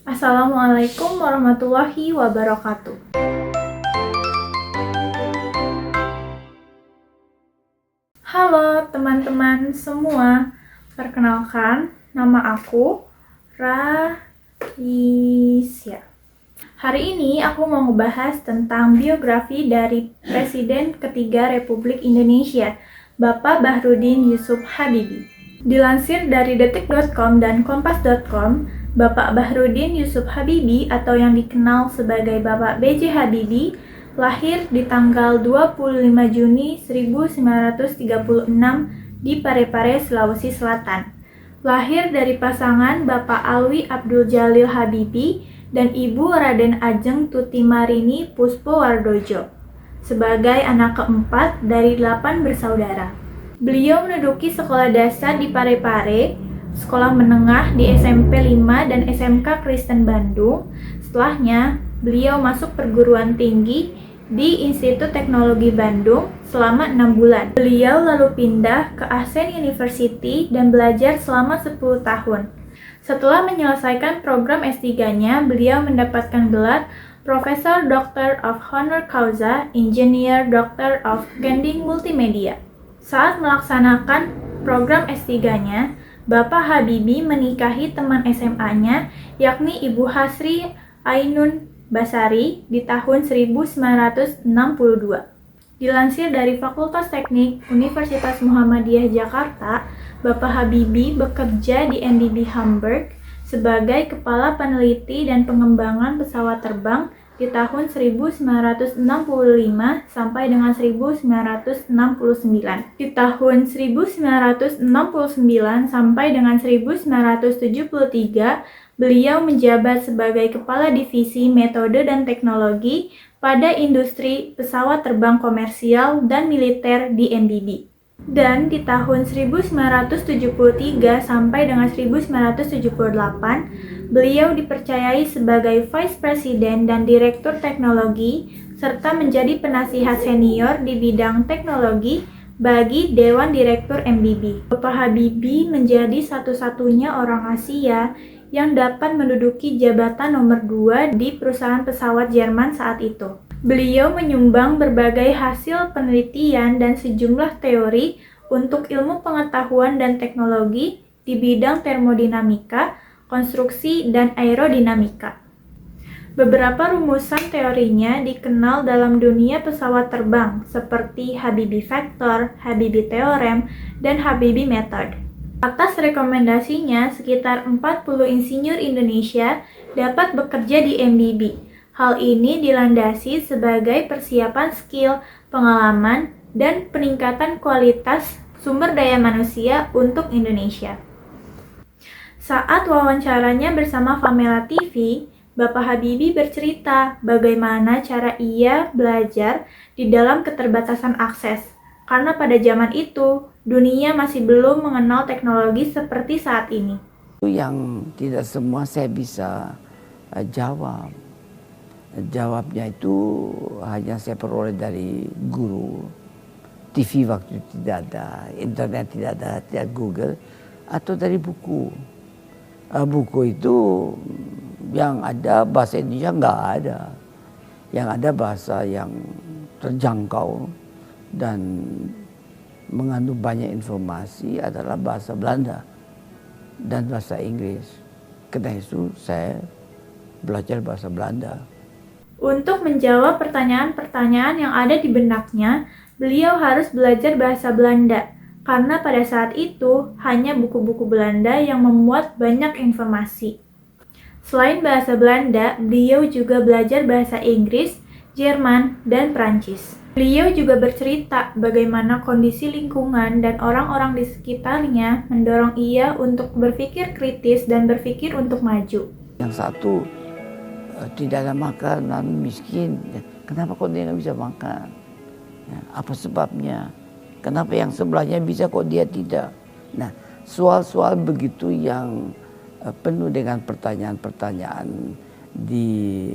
Assalamualaikum warahmatullahi wabarakatuh. Halo teman-teman semua, perkenalkan nama aku Raisya. Hari ini aku mau ngebahas tentang biografi dari Presiden ketiga Republik Indonesia, Bapak Bahrudin Yusuf Habibie. Dilansir dari detik.com dan kompas.com, Bapak Bahrudin Yusuf Habibie atau yang dikenal sebagai Bapak B.J. Habibie lahir di tanggal 25 Juni 1936 di Parepare, Sulawesi Selatan. Lahir dari pasangan Bapak Alwi Abdul Jalil Habibie dan Ibu Raden Ajeng Tuti Marini Puspowardojo sebagai anak keempat dari 8 bersaudara. Beliau menduduki sekolah dasar di Parepare, sekolah menengah di SMP 5 dan SMK Kristen Bandung. Setelahnya, beliau masuk perguruan tinggi di Institut Teknologi Bandung selama 6 bulan. Beliau lalu pindah ke Ascent University dan belajar selama 10 tahun. Setelah menyelesaikan program S3-nya, beliau mendapatkan gelar Profesor Doctor of Honor Causa, Engineer Doctor of Kending Multimedia. Saat melaksanakan program S3-nya, Bapak Habibie menikahi teman SMA-nya, yakni Ibu Hasri Ainun Basari di tahun 1962. Dilansir dari Fakultas Teknik Universitas Muhammadiyah Jakarta, Bapak Habibie bekerja di NDB Hamburg sebagai Kepala Peneliti dan Pengembangan Pesawat Terbang di tahun 1965 sampai dengan 1969. Di tahun 1969 sampai dengan 1973, beliau menjabat sebagai Kepala Divisi Metode dan Teknologi pada industri pesawat terbang komersial dan militer di NDB. Dan di tahun 1973 sampai dengan 1978, beliau dipercayai sebagai Vice President dan Direktur Teknologi serta menjadi penasihat senior di bidang teknologi bagi Dewan Direktur MBB. Bapak Habibie menjadi satu-satunya orang Asia yang dapat menduduki jabatan nomor 2 di perusahaan pesawat Jerman saat itu. Beliau menyumbang berbagai hasil penelitian dan sejumlah teori untuk ilmu pengetahuan dan teknologi di bidang termodinamika, konstruksi, dan aerodinamika. Beberapa rumusan teorinya dikenal dalam dunia pesawat terbang seperti Habibie Factor, Habibie Theorem, dan Habibie Method. Atas rekomendasinya, sekitar 40 insinyur Indonesia dapat bekerja di MBB. Hal ini dilandasi sebagai persiapan skill, pengalaman, dan peningkatan kualitas sumber daya manusia untuk Indonesia. Saat wawancaranya bersama Famela TV, Bapak Habibie bercerita bagaimana cara ia belajar di dalam keterbatasan akses. Karena pada zaman itu, dunia masih belum mengenal teknologi seperti saat ini. Yang tidak semua saya bisa jawab. Jawabnya itu hanya saya peroleh dari guru. TV waktu itu tidak ada, internet tidak ada, tidak Google, atau dari buku. Buku itu yang ada bahasa Indonesia nggak ada. Yang ada bahasa yang terjangkau dan mengandung banyak informasi adalah bahasa Belanda dan bahasa Inggris. Karena itu saya belajar bahasa Belanda. Untuk menjawab pertanyaan-pertanyaan yang ada di benaknya, beliau harus belajar bahasa Belanda, karena pada saat itu hanya buku-buku Belanda yang memuat banyak informasi. Selain bahasa Belanda, beliau juga belajar bahasa Inggris, Jerman, dan Prancis. Beliau juga bercerita bagaimana kondisi lingkungan dan orang-orang di sekitarnya mendorong ia untuk berpikir kritis dan berpikir untuk maju. Yang satu tidak ada makanan, miskin. Kenapa kok dia nggak bisa makan? Ya, apa sebabnya? Kenapa yang sebelahnya bisa kok dia tidak? Nah, soal-soal begitu yang penuh dengan pertanyaan-pertanyaan di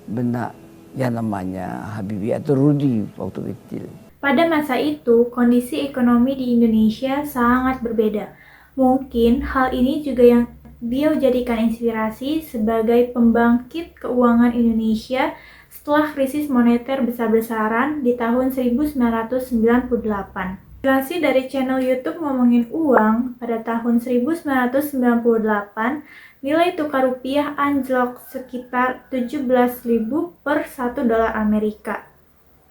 benak yang namanya Habibie atau Rudi waktu kecil. Pada masa itu, kondisi ekonomi di Indonesia sangat berbeda. Mungkin hal ini juga yang beliau jadikan inspirasi sebagai pembangkit keuangan Indonesia setelah krisis moneter besar-besaran di tahun 1998. Dilansir dari channel YouTube Ngomongin Uang, pada tahun 1998, nilai tukar rupiah anjlok sekitar 17.000 per 1 dolar Amerika.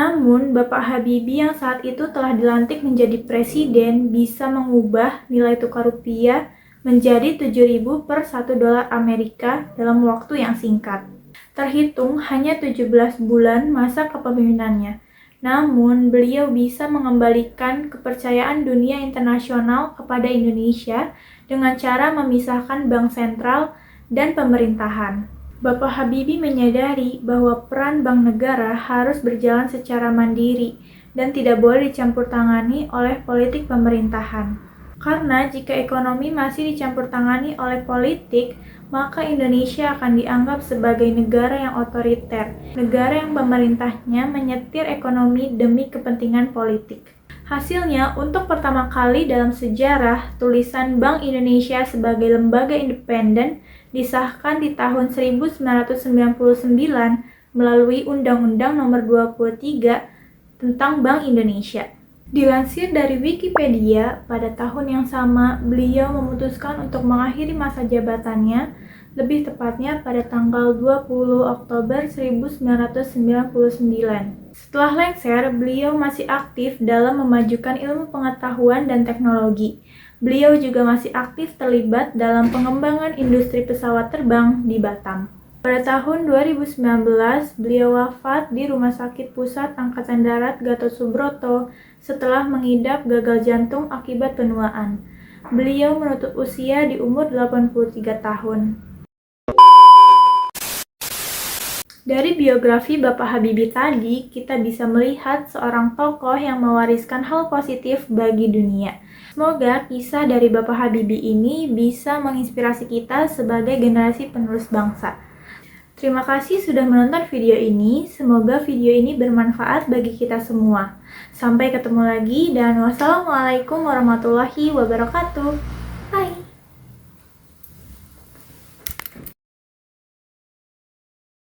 Namun, Bapak Habibie yang saat itu telah dilantik menjadi presiden bisa mengubah nilai tukar rupiah menjadi 7.000 per 1 dolar Amerika dalam waktu yang singkat. Terhitung hanya 17 bulan masa kepemimpinannya. Namun, beliau bisa mengembalikan kepercayaan dunia internasional kepada Indonesia dengan cara memisahkan bank sentral dan pemerintahan. Bapak Habibie menyadari bahwa peran bank negara harus berjalan secara mandiri dan tidak boleh dicampur tangani oleh politik pemerintahan. Karena jika ekonomi masih dicampur tangani oleh politik, maka Indonesia akan dianggap sebagai negara yang otoriter, negara yang pemerintahnya menyetir ekonomi demi kepentingan politik. Hasilnya, untuk pertama kali dalam sejarah, tulisan Bank Indonesia sebagai lembaga independen disahkan di tahun 1999 melalui Undang-Undang Nomor 23 tentang Bank Indonesia. Dilansir dari Wikipedia, pada tahun yang sama, beliau memutuskan untuk mengakhiri masa jabatannya, lebih tepatnya pada tanggal 20 Oktober 1999. Setelah lengser, beliau masih aktif dalam memajukan ilmu pengetahuan dan teknologi. Beliau juga masih aktif terlibat dalam pengembangan industri pesawat terbang di Batam. Pada tahun 2019, beliau wafat di Rumah Sakit Pusat Angkatan Darat Gatot Subroto setelah mengidap gagal jantung akibat penuaan. Beliau menutup usia di umur 83 tahun. Dari biografi Bapak Habibie tadi, kita bisa melihat seorang tokoh yang mewariskan hal positif bagi dunia. Semoga kisah dari Bapak Habibie ini bisa menginspirasi kita sebagai generasi penerus bangsa. Terima kasih sudah menonton video ini, semoga video ini bermanfaat bagi kita semua. Sampai ketemu lagi dan wassalamualaikum warahmatullahi wabarakatuh. Bye!